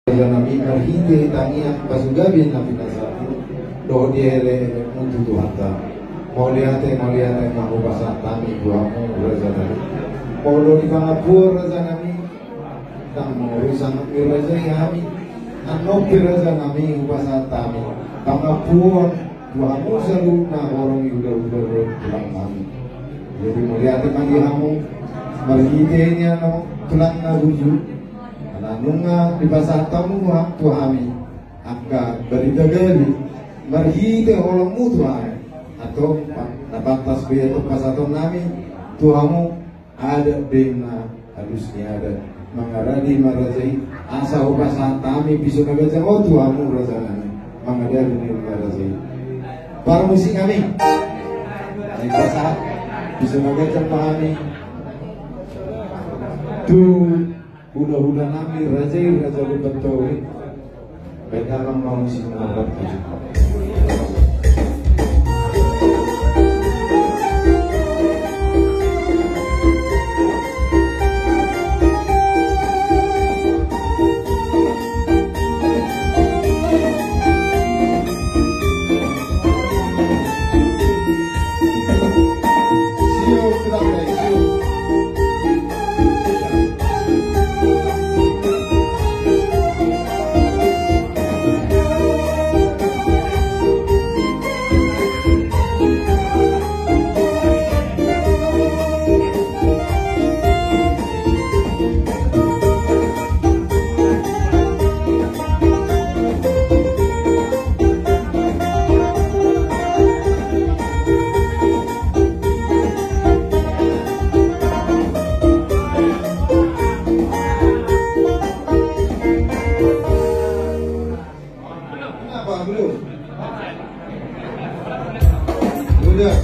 Nabi marhinde tangian pasugabin nabi nasati doh diere untuk Tuhan ta mauliate mahubasa tami buamu raja dari paulo di pangapur raja nami tang mau risang raja yami anok raja nami ubasa tami pangapur buamu selalu na orang udah tulang kami jadi mauliate mandihamu marhinde nya no tulang na buju nunga di pasar tamu Tuhami angka beridagali marhide orang mutuai atau napantas biaya atau pasar nami Tuhamu ada bina harusnya ada mengaradi marajai asa pasar kami bisa nagaja oh Tuhamu razanami mengadari ni marajai para musik kami di pasar bisa nagaja pahami tu Hula-hula nami raja betul. Beda orang mau sih mendapat tujuh. Belum. Udah,